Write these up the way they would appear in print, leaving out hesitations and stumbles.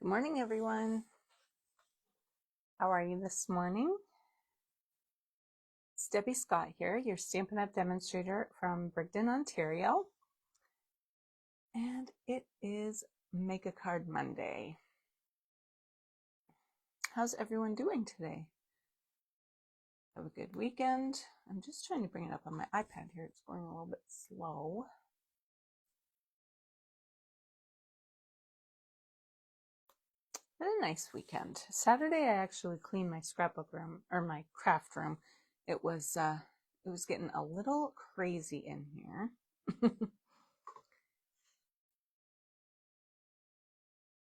Good morning, everyone. How are you this morning? It's Debbie Scott here, your Stampin' Up! Demonstrator from Brigden, Ontario. And it is Make a Card Monday. How's everyone doing today? Have a good weekend. I'm just trying to bring it up on my iPad here. It's going a little bit slow. Had a nice weekend. Saturday, I actually cleaned my scrapbook room, or my craft room. It was getting a little crazy in here.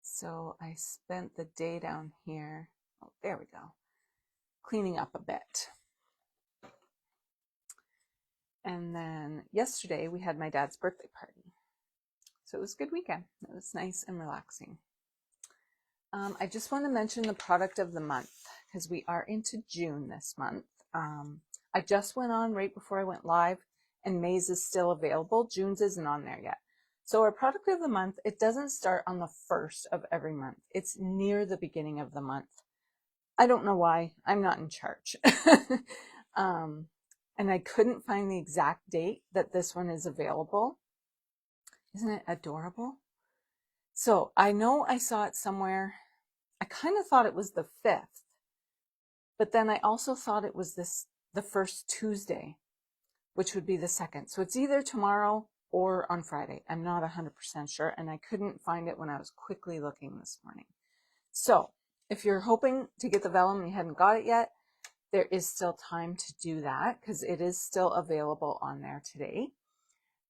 So I spent the day down here. Oh, there we go. Cleaning up a bit. And then yesterday we had my dad's birthday party. So it was a good weekend. It was nice and relaxing. I just want to mention the product of the month because we are into June this month. I just went on right before I went live, and May's is still available. June's isn't on there yet. So our product of the month, it doesn't start on the 1st of every month. It's near the beginning of the month. I don't know why. I'm not in charge. And I couldn't find the exact date that this one is available. Isn't it adorable? So I know I saw it somewhere. I kind of thought it was the 5th, but then I also thought it was the first Tuesday, which would be the 2nd. So it's either tomorrow or on Friday. I'm not 100% sure, and I couldn't find it when I was quickly looking this morning. So if you're hoping to get the vellum and you hadn't got it yet, there is still time to do that because it is still available on there today.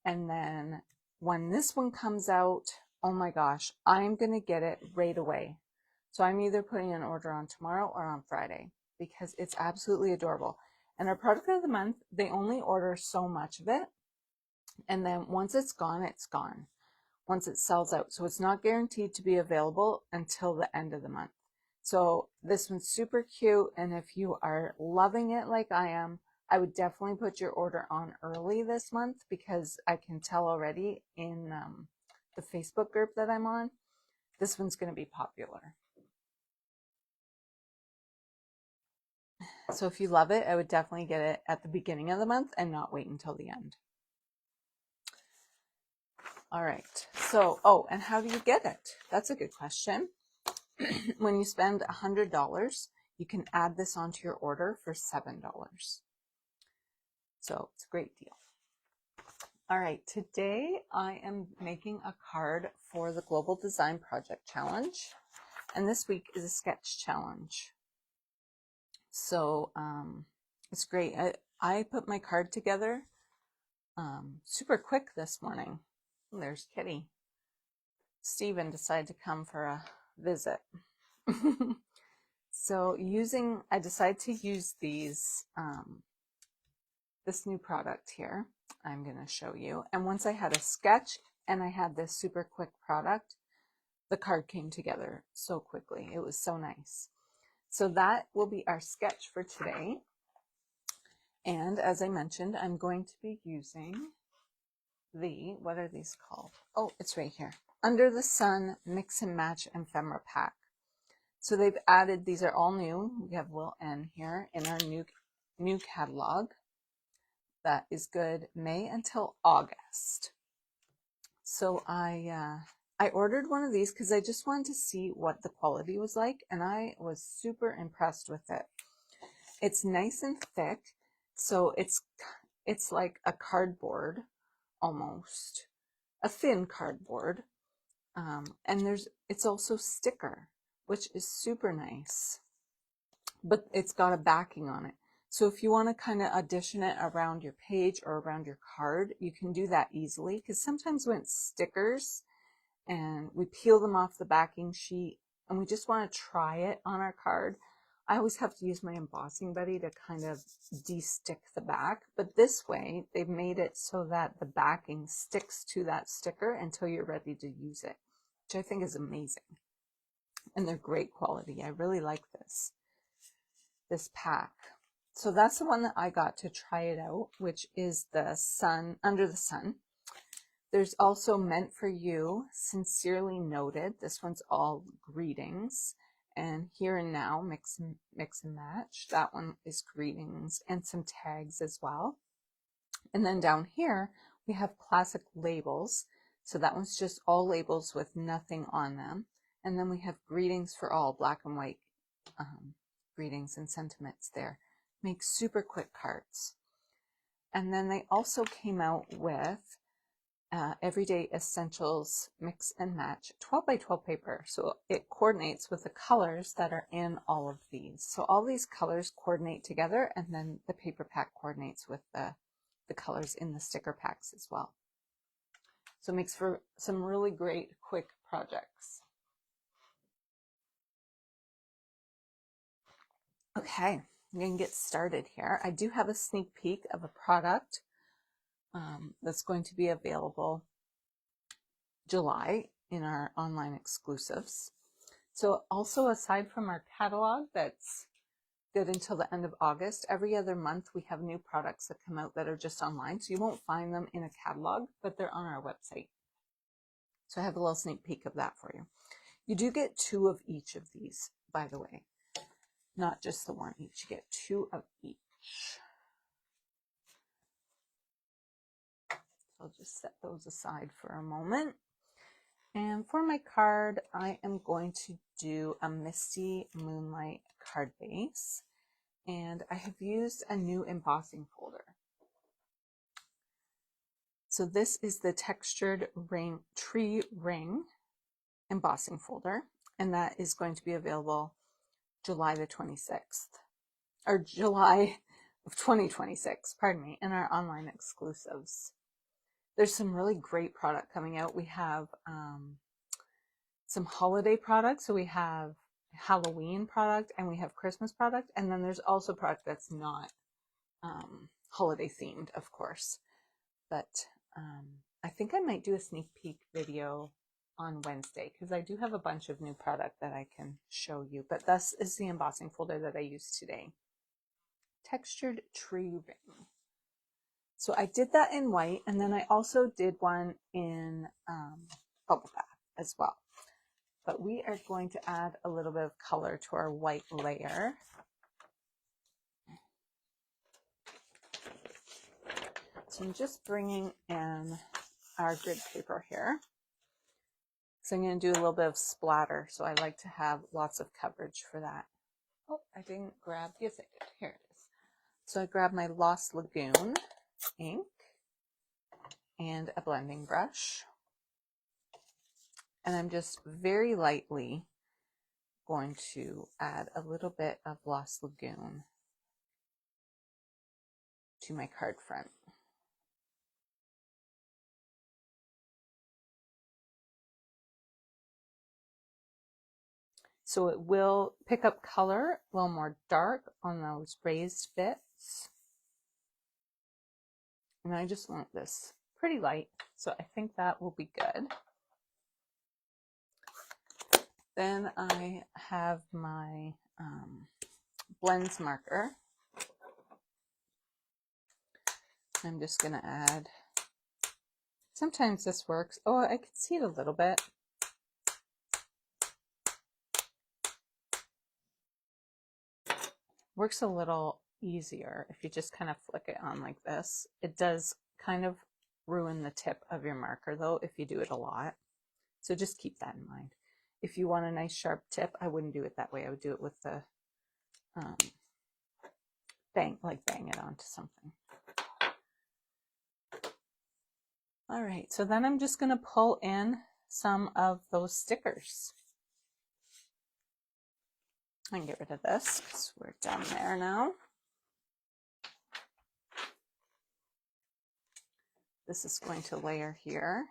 And then when this one comes out, oh my gosh, I'm going to get it right away. So I'm either putting an order on tomorrow or on Friday because it's absolutely adorable. And our product of the month, they only order so much of it. And then once it's gone, it's gone. Once it sells out. So it's not guaranteed to be available until the end of the month. So this one's super cute, and if you are loving it like I am, I would definitely put your order on early this month because I can tell already in the Facebook group that I'm on, this one's going to be popular. So if you love it, I would definitely get it at the beginning of the month and not wait until the end. All right, so, oh, and how do you get it? That's a good question. When you spend $100, you can add this onto your order for $7. So it's a great deal. All right, today I am making a card for the Global Design Project Challenge. And this week is a sketch challenge. So it's great. I put my card together super quick this morning. There's Kitty. Steven decided to come for a visit. So I decided to use these, this new product here. I'm going to show you. And once I had a sketch and I had this super quick product, the card came together so quickly. It was so nice. So that will be our sketch for today. And as I mentioned, I'm going to be using what are these called? Oh, it's right here. Under the Sun Mix and Match Ephemera Pack. So they've added, these are all new. We have little N here in our new catalog. That is good May until August. So I ordered one of these because I just wanted to see what the quality was like, and I was super impressed with it. It's nice and thick, so it's like a cardboard almost, a thin cardboard, and it's also sticker, which is super nice, but it's got a backing on it. So if you want to kind of addition it around your page or around your card, you can do that easily, because sometimes when it's stickers and we peel them off the backing sheet and we just want to try it on our card, I always have to use my embossing buddy to kind of de-stick the back. But this way, they've made it so that the backing sticks to that sticker until you're ready to use it, which I think is amazing. And they're great quality. I really like this pack. So that's the one that I got to try it out, which is the Under the Sun. There's also Meant for You, Sincerely Noted. This one's all greetings. And Here and Now, mix and match. That one is greetings and some tags as well. And then down here, we have classic labels. So that one's just all labels with nothing on them. And then we have greetings for all, black and white greetings and sentiments there. Make super quick cards. And then they also came out with Everyday Essentials Mix and Match 12 by 12 paper. So it coordinates with the colors that are in all of these. So all these colors coordinate together, and then the paper pack coordinates with the colors in the sticker packs as well. So it makes for some really great quick projects. Okay, I'm going to get started here. I do have a sneak peek of a product that's going to be available July in our online exclusives. So also, aside from our catalog that's good until the end of August, every other month we have new products that come out that are just online. So you won't find them in a catalog, but they're on our website. So I have a little sneak peek of that for you. You do get 2 of each of these, by the way, not just the 1 each. You get 2 of each. I'll just set those aside for a moment. And for my card, I am going to do a Misty Moonlight card base. And I have used a new embossing folder. So this is the Textured Tree Ring embossing folder. And that is going to be available July the 26th. Or July of 2026, pardon me, in our online exclusives. There's some really great product coming out. We have some holiday products. So we have Halloween product and we have Christmas product. And then there's also product that's not holiday themed, of course. But I think I might do a sneak peek video on Wednesday because I do have a bunch of new product that I can show you. But this is the embossing folder that I used today. Textured Tree Ring. So I did that in white, and then I also did one in bubble bath as well. But we are going to add a little bit of color to our white layer. So I'm just bringing in our grid paper here. So I'm going to do a little bit of splatter. So I like to have lots of coverage for that. Oh, I didn't grab, yes I did, here it is. So I grabbed my Lost Lagoon ink and a blending brush. And I'm just very lightly going to add a little bit of Lost Lagoon to my card front. So it will pick up color a little more dark on those raised bits. And I just want this pretty light, so I think that will be good. Then I have my blends marker. I'm just going to add, sometimes this works. Oh, I can see it a little bit. Works a little easier if you just kind of flick it on like this. It does kind of ruin the tip of your marker though if you do it a lot. So just keep that in mind. If you want a nice sharp tip, I wouldn't do it that way. I would do it with the bang it onto something. All right, so then I'm just going to pull in some of those stickers. I can get rid of this because we're down there now. This is going to layer here.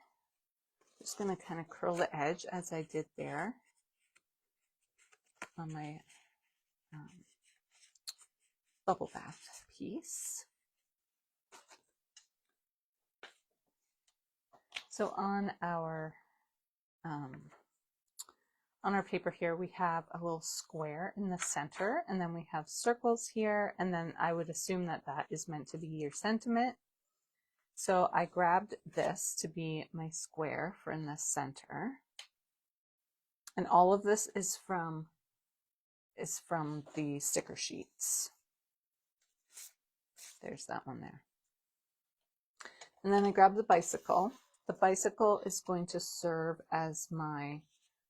Just going to kind of curl the edge as I did there on my bubble bath piece. So on our paper here, we have a little square in the center, and then we have circles here, and then I would assume that that is meant to be your sentiment. So I grabbed this to be my square for in the center. And all of this is from the sticker sheets. There's that one there. And then I grabbed the bicycle. The bicycle is going to serve as my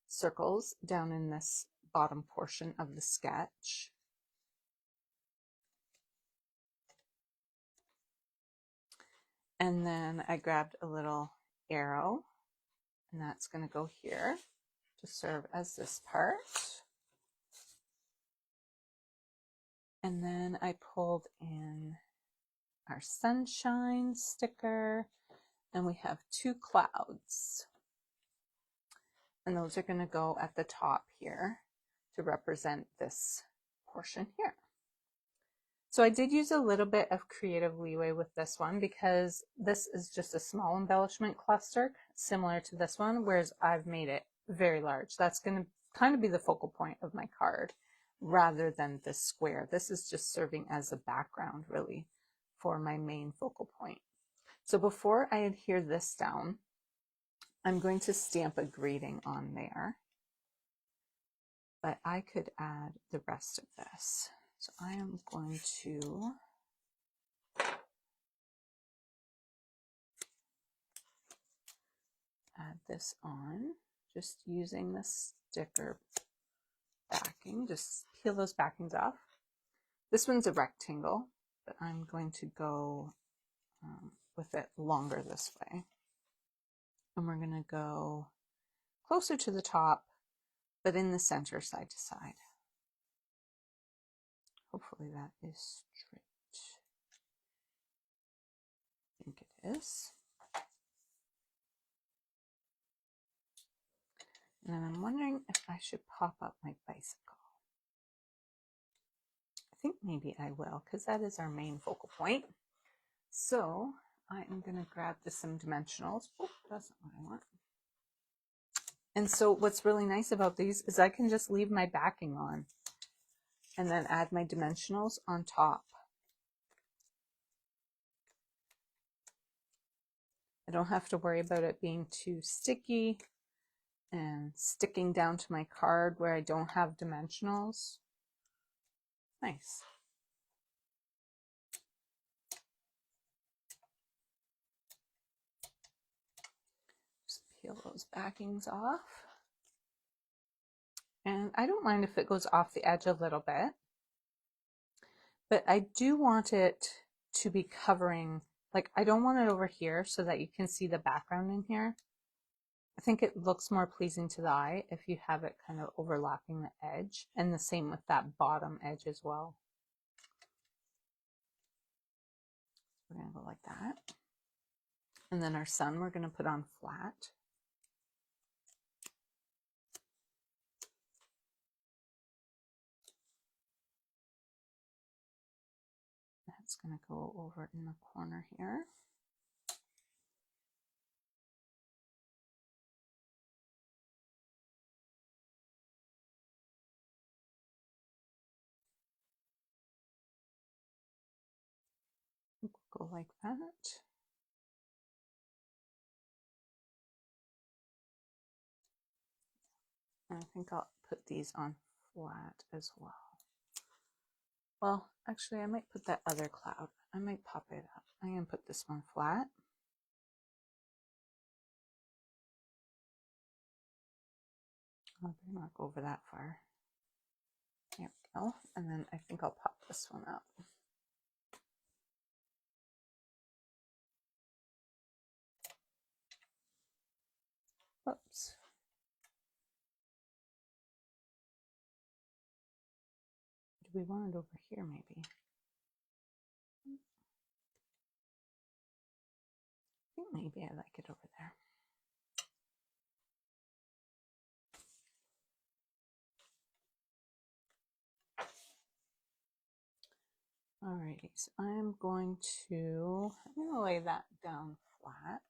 circles down in this bottom portion of the sketch. And then I grabbed a little arrow, and that's going to go here to serve as this part. And then I pulled in our sunshine sticker, and we have two clouds. And those are going to go at the top here to represent this portion here. So I did use a little bit of creative leeway with this one because this is just a small embellishment cluster similar to this one, whereas I've made it very large. That's going to kind of be the focal point of my card rather than this square. This is just serving as a background really for my main focal point. So before I adhere this down, I'm going to stamp a greeting on there, but I could add the rest of this. So I am going to add this on, just using the sticker backing. Just peel those backings off. This one's a rectangle, but I'm going to go with it longer this way. And we're going to go closer to the top, but in the center side to side. Hopefully that is straight. I think it is. And then I'm wondering if I should pop up my bicycle. I think maybe I will, because that is our main focal point. So I am going to grab some dimensionals. Oh, that's not what I want. And so what's really nice about these is I can just leave my backing on and then add my dimensionals on top. I don't have to worry about it being too sticky and sticking down to my card where I don't have dimensionals. Nice. Just peel those backings off. And I don't mind if it goes off the edge a little bit, but I do want it to be covering, like I don't want it over here so that you can see the background in here. I think it looks more pleasing to the eye if you have it kind of overlapping the edge, and the same with that bottom edge as well. We're going to go like that. And then our sun we're going to put on flat. That's going to go over in the corner here. Go like that. And I think I'll put these on flat as well. Well, actually I might put that other cloud. I might pop it up. I'm going to put this one flat. I'll not go over that far. There we go. And then I think I'll pop this one up. Whoops. Do we want it over here maybe? I think maybe I like it over there. Alrighty, so I'm going to lay that down flat.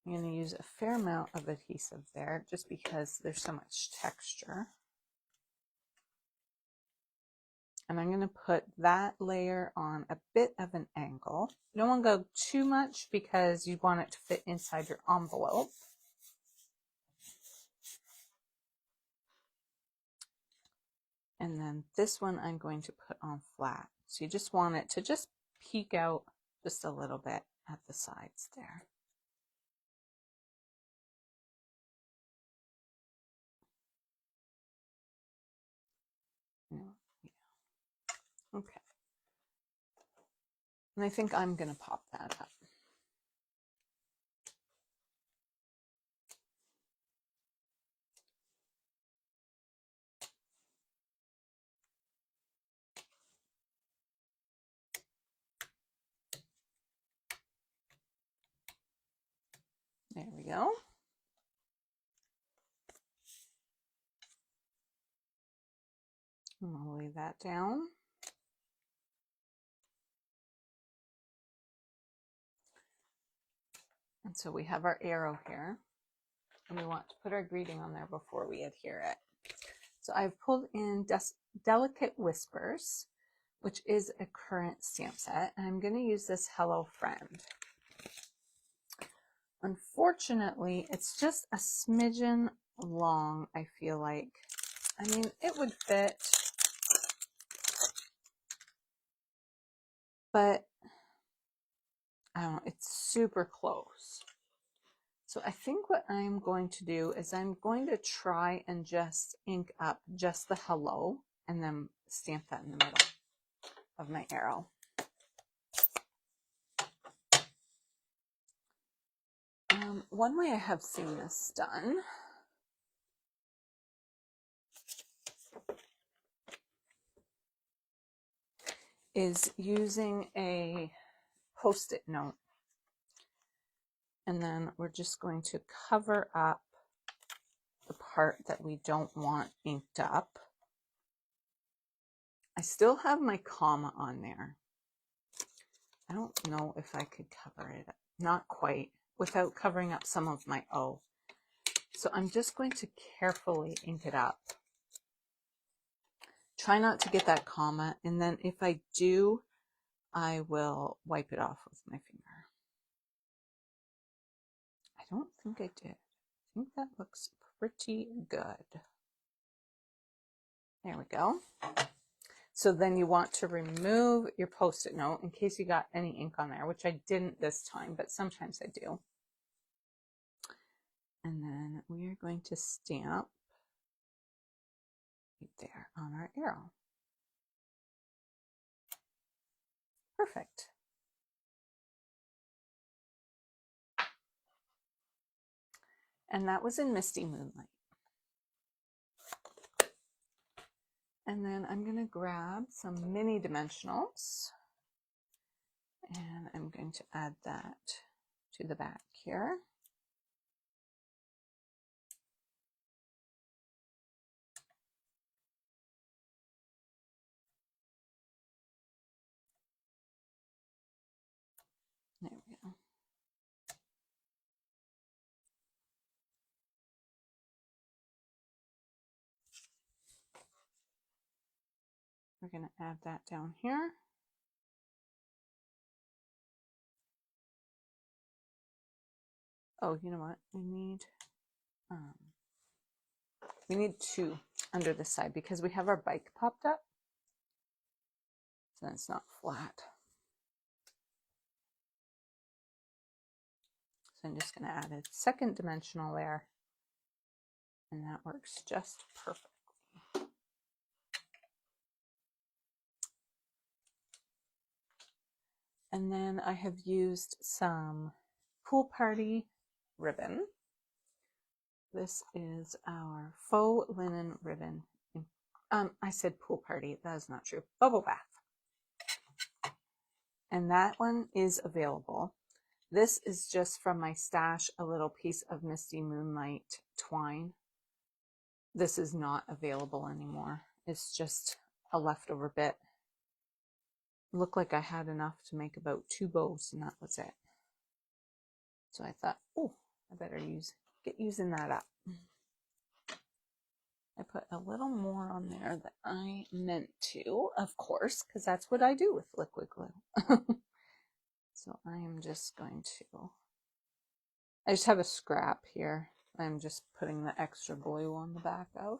I'm going to use a fair amount of adhesive there just because there's so much texture. And I'm going to put that layer on a bit of an angle. You don't want to go too much because you want it to fit inside your envelope. And then this one I'm going to put on flat. So you just want it to just peek out just a little bit at the sides there. Yeah. Okay. And I think I'm going to pop that up. There we go. And I'll lay that down. And so we have our arrow here, and we want to put our greeting on there before we adhere it. So I've pulled in Delicate Whispers, which is a current stamp set, and I'm going to use this Hello Friend. Unfortunately, it's just a smidgen long, I feel like. I mean, it would fit, but I don't know, it's super close. So I think what I'm going to do is I'm going to try and just ink up just the hello and then stamp that in the middle of my arrow. One way I have seen this done is using a Post-it note. And then we're just going to cover up the part that we don't want inked up. I still have my comma on there. I don't know if I could cover it up. Not quite, without covering up some of my O. So I'm just going to carefully ink it up. Try not to get that comma, and then if I do, I will wipe it off with my finger. I don't think I did. I think that looks pretty good. There we go. So then you want to remove your Post-it note in case you got any ink on there, which I didn't this time, but sometimes I do. And then we are going to stamp right there on our arrow. Perfect. And that was in Misty Moonlight. And then I'm going to grab some mini dimensionals and I'm going to add that to the back here. There we go. We're going to add that down here. Oh, you know what? We need two under the side because we have our bike popped up. So it's not flat. So I'm just going to add a second dimensional there. And that works just perfectly. And then I have used some Pool Party ribbon. This is our faux linen ribbon. I said Pool Party, that is not true. Bubble Bath. And that one is available. This is just from my stash, a little piece of Misty Moonlight twine. This is not available anymore. It's just a leftover bit. Looked like I had enough to make about 2 bows and that was it. So I thought, oh, I better get using that up. I put a little more on there than I meant to, of course, because that's what I do with liquid glue. So I am just going to, I just have a scrap here. I'm just putting the extra glue on the back of.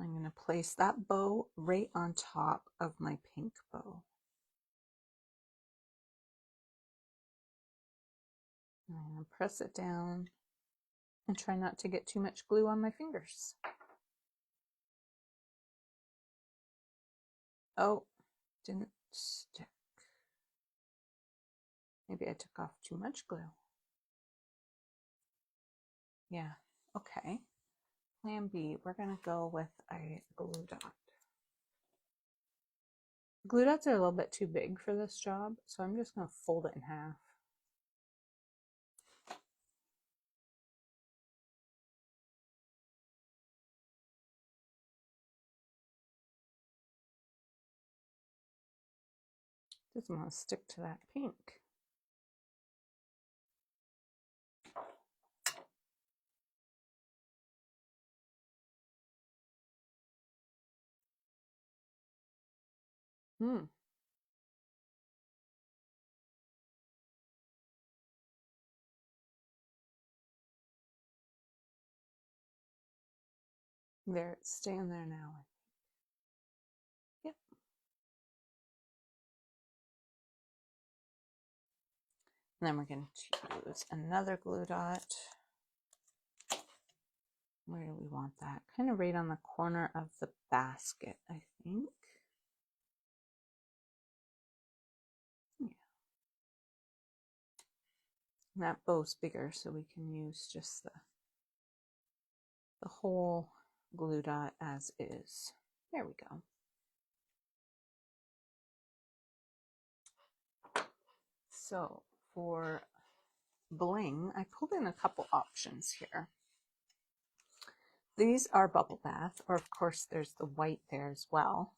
I'm going to place that bow right on top of my pink bow. I'm going to press it down and try not to get too much glue on my fingers. Oh, didn't stick. Maybe I took off too much glue. Yeah, okay. Plan B, we're going to go with a glue dot. Glue dots are a little bit too big for this job, so I'm just going to fold it in half. Doesn't want to stick to that pink. There, it's staying there now. Yep. And then we're going to use another glue dot. Where do we want that? Kind of right on the corner of the basket, I think. Yeah. And that bow's bigger, so we can use just the whole glue dot as is. There we go. So for bling, I pulled in a couple options here. These are bubble bath, or of course there's the white there as well.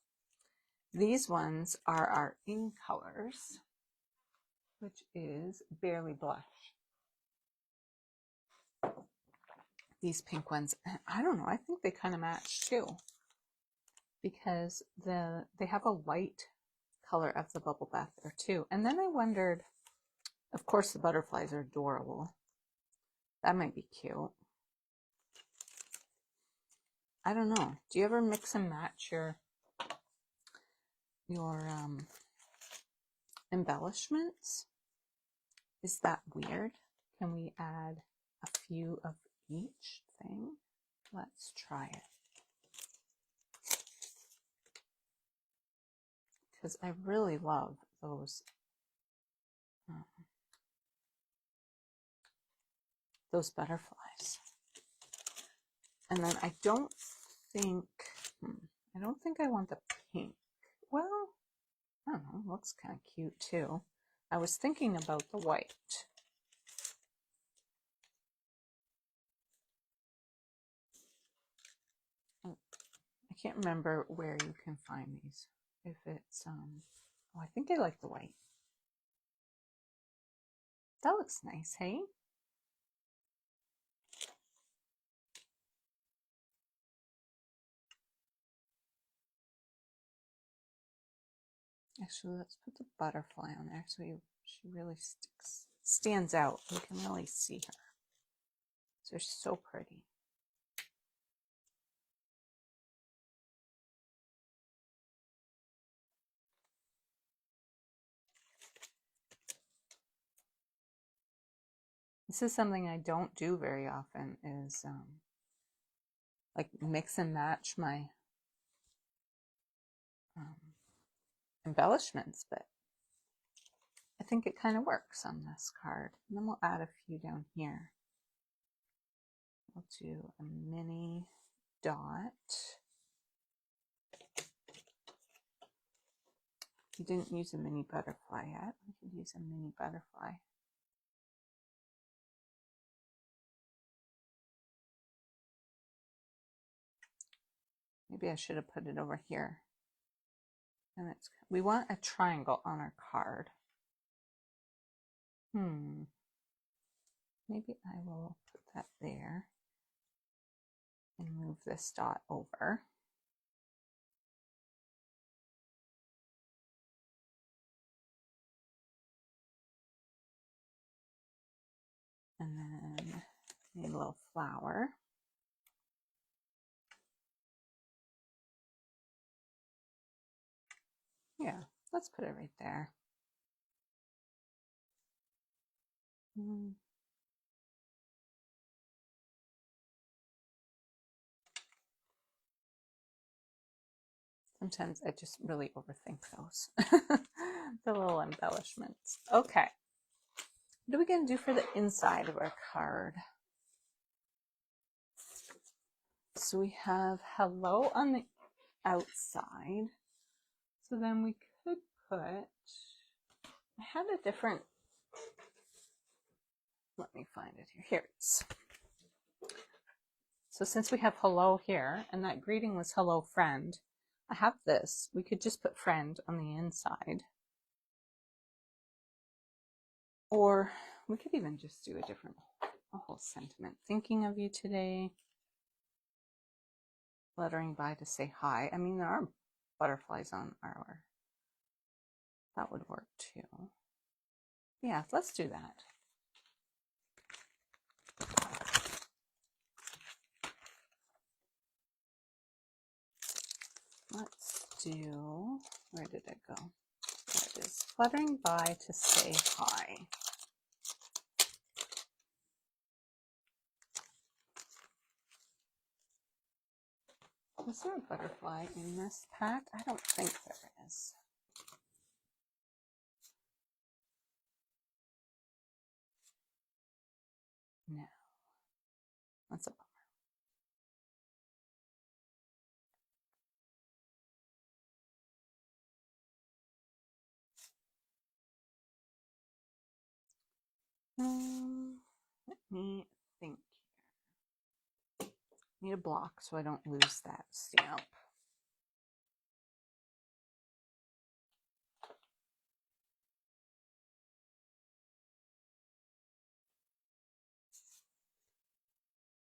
These ones are our in colors, which is Barely Blush. These pink ones, I don't know, I think they kind of match too, because they have a light color of the bubble bath there too. And then I wondered, of course the butterflies are adorable. That might be cute. I don't know. Do you ever mix and match your embellishments? Is that weird? Can we add a few of each thing? Let's try it. Because I really love those butterflies. And then I don't think I want the pink. Well, I don't know, looks kind of cute too. I was thinking about the white. Oh, I can't remember where you can find these. If it's, oh, I think I like the white. That looks nice, hey? Actually, let's put the butterfly on there so she really stands out. You can really see her. They're so pretty. This is something I don't do very often, is like mix and match my embellishments, but I think it kind of works on this card. And then we'll add a few down here. We'll do a mini dot. You didn't use a mini butterfly yet. We could use a mini butterfly. Maybe I should have put it over here. And we want a triangle on our card. Maybe I will put that there. and move this dot over. And then a little flower. Yeah, let's put it right there. Sometimes I just really overthink those. The little embellishments. Okay. What are we going to do for the inside of our card? So we have hello on the outside. So then we could put, I had a different, let me find it here. Here it is. So since we have hello here, and that greeting was hello friend, I have this. We could just put friend on the inside. Or we could even just do a whole sentiment. Thinking of you today. Fluttering by to say hi. I mean, there are butterflies on our, that would work too. Yeah, let's do that. Let's do, where did it go? There it is. Fluttering by to say hi. Is there a butterfly in this pack? I don't think there is. No. That's a bummer. Let me think here. Need a block so I don't lose that stamp.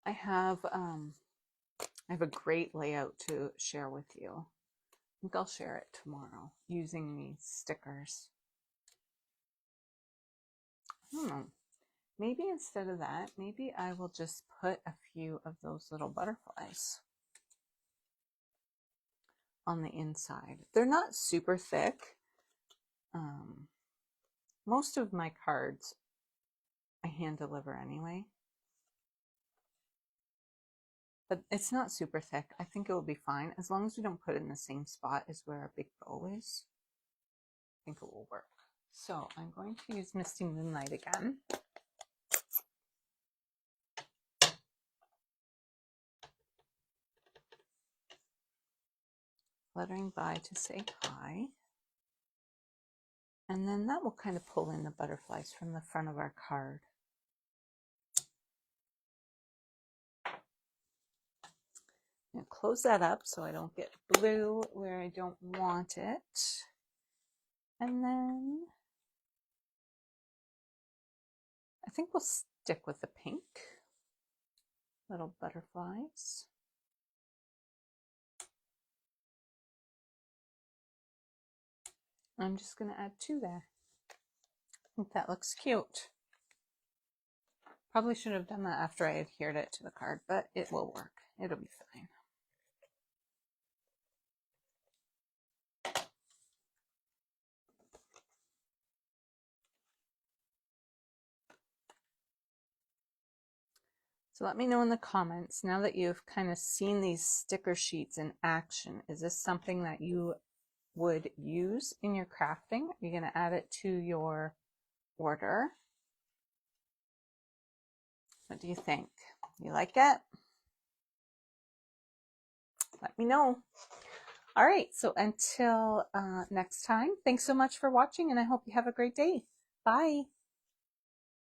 I have a great layout to share with you. I think I'll share it tomorrow using these stickers. I don't know. Maybe instead of that, maybe I will just put a few of those little butterflies on the inside. They're not super thick. Most of my cards I hand deliver anyway. But it's not super thick. I think it will be fine as long as we don't put it in the same spot as where our big bow is. I think it will work. So I'm going to use Misty Moonlight again. Fluttering by to say hi. And then that will kind of pull in the butterflies from the front of our card. Now close that up so I don't get blue where I don't want it. And then I think we'll stick with the pink. Little butterflies. I'm just going to add 2 there. I think that looks cute. Probably should have done that after I adhered it to the card, but it will work. It'll be fine. So let me know in the comments, now that you've kind of seen these sticker sheets in action, is this something that you would use in your crafting? Are you going to add it to your order? What do you think? You like it? Let me know. All right, so until next time, thanks so much for watching, and I hope you have a great day. Bye.